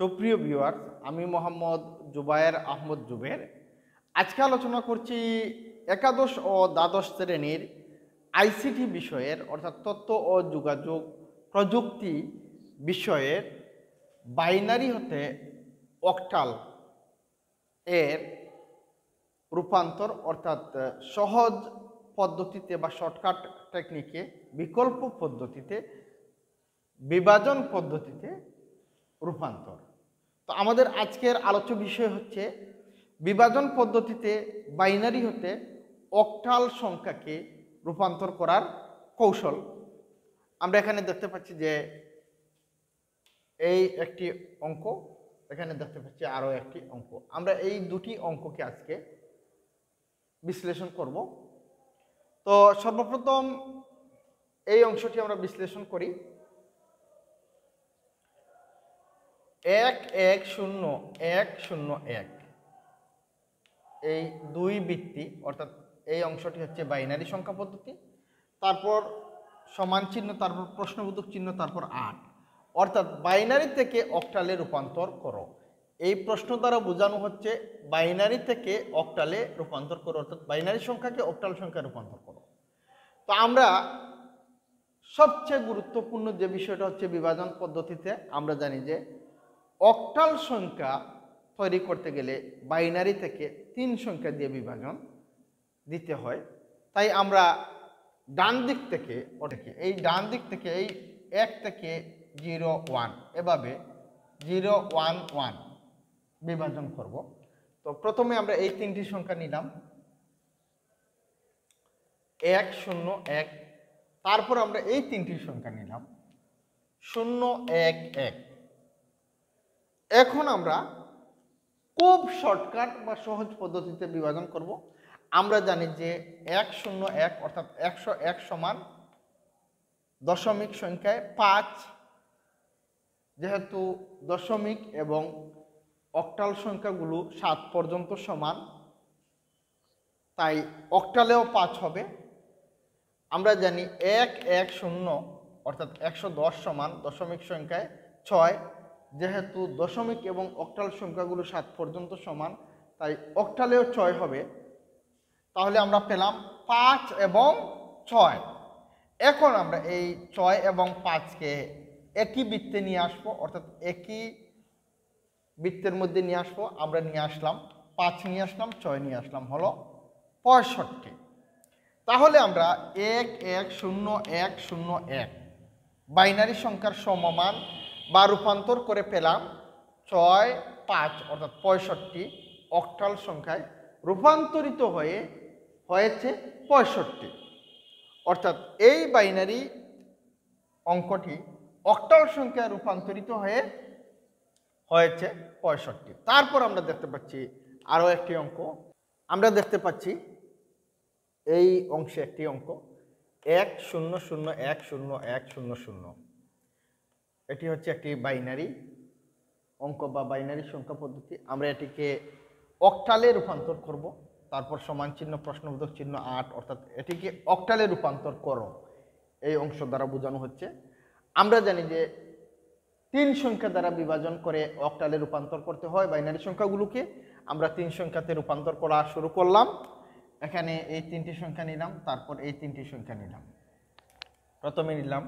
সুপ্রিয় ভিউয়ার্স, আমি মোহাম্মদ জুবায়ের আহমদ জুবের। আজকে আলোচনা করছি একাদশ ও দ্বাদশ শ্রেণীর আইসিটি বিষয়ের অর্থাৎ তথ্য ও যোগাযোগ প্রযুক্তি বিষয়ের বাইনারি হতে অক্টাল এর রূপান্তর অর্থাৎ সহজ পদ্ধতিতে বা শর্টকাট টেকনিকে বিকল্প পদ্ধতিতে বিভাজন পদ্ধতিতে রূপান্তর। তো আমাদের আজকের আলোচ্য বিষয় হচ্ছে বিভাজন পদ্ধতিতে বাইনারি হতে অক্টাল সংখ্যাকে রূপান্তর করার কৌশল। আমরা এখানে দেখতে পাচ্ছি যে এই একটি অঙ্ক, এখানে দেখতে পাচ্ছি আরও একটি অঙ্ক। আমরা এই দুটি অঙ্ককে আজকে বিশ্লেষণ করব। তো সর্বপ্রথম এই অংশটি আমরা বিশ্লেষণ করি। 1100101 এই দুই বৃত্তি অর্থাৎ এই অংশটি হচ্ছে বাইনারি সংখ্যা পদ্ধতি, তারপর সমান চিহ্ন, তারপর প্রশ্নবোধক চিহ্ন, তারপর 8 অর্থাৎ বাইনারি থেকে অক্টালে রূপান্তর করো। এই প্রশ্ন দ্বারা বোঝানো হচ্ছে বাইনারি থেকে অক্টালে রূপান্তর করো, অর্থাৎ বাইনারি সংখ্যাকে অক্টাল সংখ্যায় রূপান্তর করো। তো আমরা সবচেয়ে গুরুত্বপূর্ণ যে বিষয়টা হচ্ছে বিভাজন পদ্ধতিতে আমরা জানি যে অক্টাল সংখ্যা তৈরি করতে গেলে বাইনারি থেকে 3 সংখ্যা দিয়ে বিভাজন দিতে হয়। তাই আমরা ডান দিক থেকে এই ডান দিক থেকে এই 1 থেকে 0 1 এভাবে 0 1 1 বিভাজন করব। তো প্রথমে আমরা এই 3টি সংখ্যা নিলাম 1 0 1, তারপর আমরা এই 3টি সংখ্যা নিলাম 0 1 1। এখন আমরা খুব শর্টকাট বা সহজ পদ্ধতিতে বিভাজন করব। আমরা জানি যে 101 অর্থাৎ 101 সমান দশমিক সংখ্যায় 5, যেহেতু দশমিক এবং অক্টাল সংখ্যাগুলো 7 পর্যন্ত সমান, তাই অক্টালেও 5 হবে। আমরা জানি 110 অর্থাৎ 110 সমান দশমিক সংখ্যায় 6, যেহেতু দশমিক এবং অক্টাল সংখ্যাগুলো 7 পর্যন্ত সমান, তাই অক্টালেও 6 হবে। তাহলে আমরা পেলাম 5 এবং 6। এখন আমরা এই 6 এবং 5কে একই বৃত্তে নিয়ে আসবো, অর্থাৎ একই বৃত্তের মধ্যে নিয়ে আসবো। আমরা নিয়ে আসলাম 5 নিয়ে আসলাম, 6 নিয়ে আসলাম, হলো 65। তাহলে আমরা 1 1 0 1 0 1 বাইনারি সংখ্যার সমমান বা রূপান্তর করে পেলাম 6 5 অর্থাৎ 65 অক্টাল সংখ্যায় রূপান্তরিত হয়েছে 65। অর্থাৎ এই বাইনারি অঙ্কটি অক্টাল সংখ্যায় রূপান্তরিত হয়েছে 65। তারপর আমরা দেখতে পাচ্ছি আরও একটি অঙ্ক। আমরা দেখতে পাচ্ছি এই অংশে একটি অঙ্ক 1 0 0 1 0 1 0 0। এটি হচ্ছে একটি বাইনারি অঙ্ক বা বাইনারি সংখ্যা পদ্ধতি। আমরা এটিকে অক্টালে রূপান্তর করব, তারপর সমান চিহ্ন, প্রশ্নবোধক চিহ্ন 8 অর্থাৎ এটিকে অক্টালে রূপান্তর করো এই অংশ দ্বারা বোঝানো হচ্ছে। আমরা জানি যে 3 সংখ্যা দ্বারা বিভাজন করে অক্টালে রূপান্তর করতে হয় বাইনারি সংখ্যাগুলোকে। আমরা 3 সংখ্যাতে রূপান্তর করা শুরু করলাম। এখানে এই 3টি সংখ্যা নিলাম, তারপর এই 3টি সংখ্যা নিলাম। প্রথমে নিলাম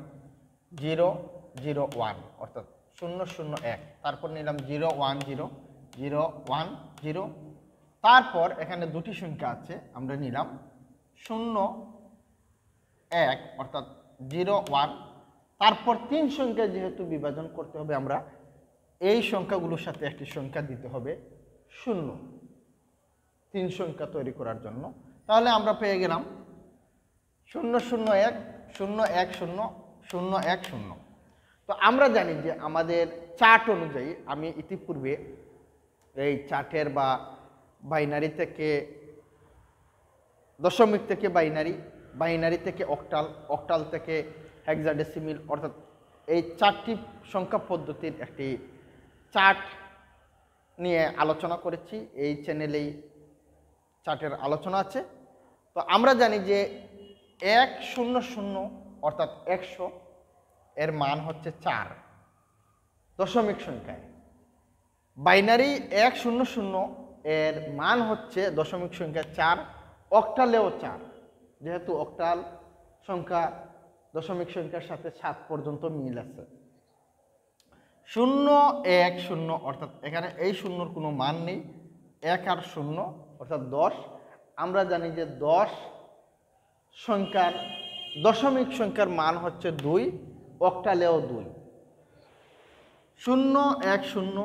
0 0 1 অর্থাৎ 0 0 1, তারপর নিলাম 0 1 0 0 1 0, তারপর এখানে দুটি সংখ্যা আছে, আমরা নিলাম 0 1 অর্থাৎ 0 1, তারপর 3 সংখ্যা যেহেতু বিভাজন করতে হবে আমরা এই সংখ্যাগুলোর সাথে একটি সংখ্যা দিতে হবে 0 3 সংখ্যা তৈরি করার জন্য। তাহলে আমরা পেয়ে গেলাম 0 0 1 0 1 0 0 1 0। তো আমরা জানি যে আমাদের চার্ট অনুযায়ী, আমি ইতিপূর্বে এই চার্টের বা বাইনারি থেকে দশমিক থেকে বাইনারি, বাইনারি থেকে অক্টাল, অক্টাল থেকে হেক্সাডেসিমিল অর্থাৎ এই 4টি সংখ্যা পদ্ধতির একটি চার্ট নিয়ে আলোচনা করেছি। এই চ্যানেলেই চার্টের আলোচনা আছে। তো আমরা জানি যে 1 0 0 অর্থাৎ 100 এর মান হচ্ছে 4 দশমিক সংখ্যায়, বাইনারি 100 এর মান হচ্ছে দশমিক সংখ্যা 4, অক্টালেও 4, যেহেতু অক্টাল সংখ্যা দশমিক সংখ্যার সাথে 7 পর্যন্ত মিল আছে। 0 1 0 অর্থাৎ এখানে এই শূন্যর কোনো মান নেই, 1 আর 0 অর্থাৎ 10। আমরা জানি যে 10 সংখ্যার দশমিক সংখ্যার মান হচ্ছে 2, অক্টালেও 2। 0 1 0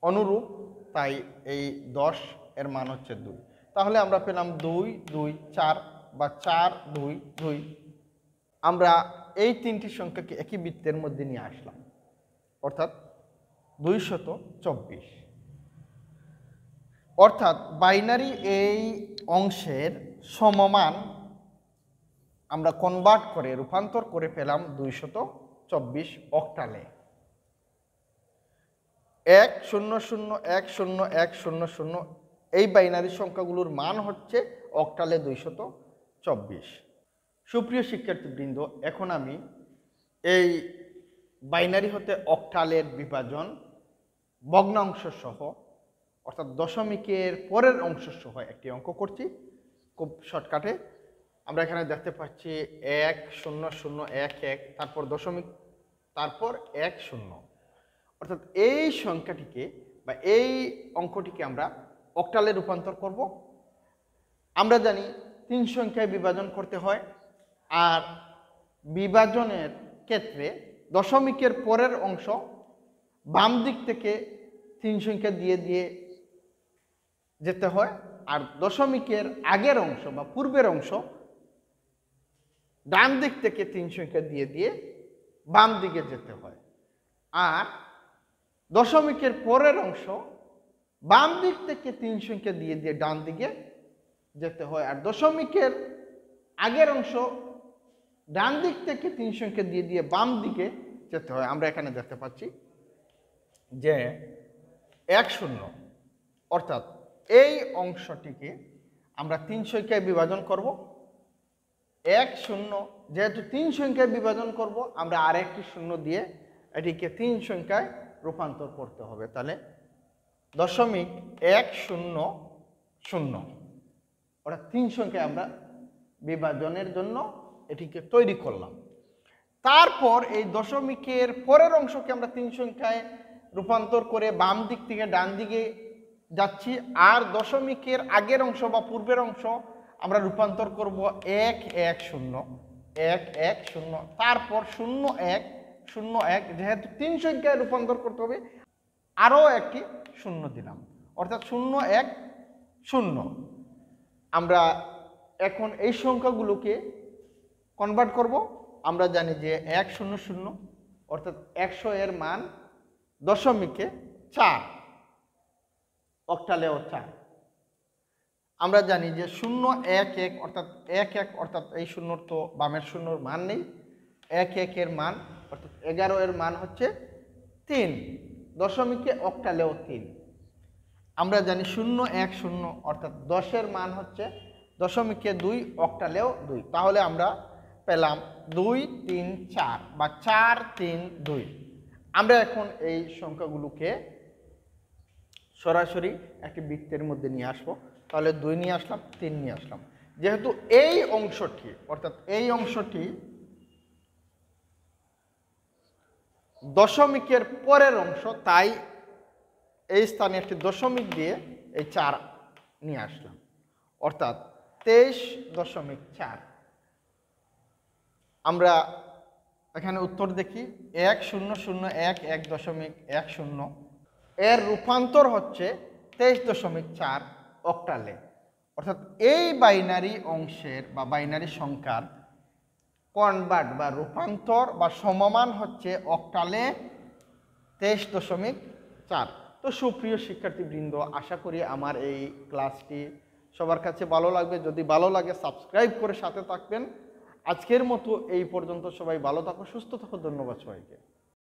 অনুরূপ, তাই এই 10 এর মান হচ্ছে 2। তাহলে আমরা পেলাম 2 2 4 বা 4 2 2। আমরা এই তিনটি সংখ্যাকে একই বৃত্তের মধ্যে নিয়ে আসলাম, অর্থাৎ 224। অর্থাৎ বাইনারি এই অংশের সমমান আমরা কনভার্ট করে রূপান্তর করে পেলাম 224 অক্টালে। 1 0 0 1 0 1 0 0 এই বাইনারি সংখ্যাগুলোর মান হচ্ছে অক্টালে 224। সুপ্রিয় শিক্ষার্থীবৃন্দ, এখন আমি এই বাইনারি হতে অক্টালের বিভাজন ভগ্নাংশ সহ অর্থাৎ দশমিকের পরের অংশ সহ একটি অঙ্ক করছি খুব শর্টকাটে। আমরা এখানে দেখতে পাচ্ছি 1 0 0 1 1, তারপর দশমিক, তারপর 1 0। অর্থাৎ এই সংখ্যাটিকে বা এই অঙ্কটিকে আমরা অক্টালে রূপান্তর করব। আমরা জানি 3 সংখ্যায় বিভাজন করতে হয়, আর বিভাজনের ক্ষেত্রে দশমিকের পরের অংশ বাম দিক থেকে 3 সংখ্যা দিয়ে দিয়ে যেতে হয়, আর দশমিকের আগের অংশ বা পূর্বের অংশ ডান দিক থেকে 3 সংখ্যা দিয়ে দিয়ে বাম দিকে যেতে হয়। আর দশমিকের পরের অংশ বাম দিক থেকে 3 সংখ্যা দিয়ে দিয়ে ডান দিকে যেতে হয়, আর দশমিকের আগের অংশ ডান দিক থেকে 3 সংখ্যা দিয়ে দিয়ে বাম দিকে যেতে হয়। আমরা এখানে দেখতে পাচ্ছি যে 1 0, অর্থাৎ এই অংশটিকে আমরা 3 সংখ্যায় বিভাজন করব। 1 0 যেহেতু 3 সংখ্যায় বিভাজন করব, আমরা আরেকটি শূন্য দিয়ে এটিকে 3 সংখ্যায় রূপান্তর করতে হবে। তাহলে 0.100, অর্থাৎ 3 সংখ্যায় আমরা বিভাজনের জন্য এটিকে তৈরি করলাম। তারপর এই দশমিকের পরের অংশকে আমরা 3 সংখ্যায় রূপান্তর করে বাম দিক থেকে ডান দিকে যাচ্ছি, আর দশমিকের আগের অংশ বা পূর্বের অংশ আমরা রূপান্তর করব 1 1 0 1 1 0, তারপর 0 1 0 1। যেহেতু 3 সংখ্যায় রূপান্তর করতে হবে, আরও একটি শূন্য দিলাম, অর্থাৎ 0 1 0। আমরা এখন এই সংখ্যাগুলোকে কনভার্ট করব। আমরা জানি যে 1 0 0 অর্থাৎ 100 এর মান দশমিকে 4, অক্টালেও 4। আমরা জানি যে 0 1 1 অর্থাৎ 1 1 অর্থাৎ এই শূন্যর তো বামের শূন্যর মান নেই, 1 1 এর মান অর্থাৎ 11 এর মান হচ্ছে 3, দশমিকে অক্টালেও 3। আমরা জানি 0 1 0 অর্থাৎ 10 এর মান হচ্ছে দশমিকে 2, অক্টালেও 2। তাহলে আমরা পেলাম 2 3 4 বা 4 3 2। আমরা এখন এই সংখ্যাগুলোকে সরাসরি একটি বৃত্তের মধ্যে নিয়ে আসবো। তাহলে 2 নিয়ে আসলাম, 3 নিয়ে আসলাম। যেহেতু এই অংশটি অর্থাৎ এই অংশটি দশমিকের পরের অংশ, তাই এই স্থানে একটি দশমিক দিয়ে এই 4 নিয়ে আসলাম, অর্থাৎ 23.4। আমরা এখানে উত্তর দেখি 1 0 0 1 1.10 এর রূপান্তর হচ্ছে 23.4 অক্টালে। অর্থাৎ এই বাইনারি অংশের বা বাইনারি সংখ্যার কনভার্ট বা রূপান্তর বা সমমান হচ্ছে অক্টালে 23.4। তো সুপ্রিয় শিক্ষার্থীবৃন্দ, আশা করি আমার এই ক্লাসটি সবার কাছে ভালো লাগবে। যদি ভালো লাগে সাবস্ক্রাইব করে সাথে থাকবেন। আজকের মতো এই পর্যন্ত। সবাই ভালো থাকো, সুস্থ থাকো। ধন্যবাদ সবাইকে।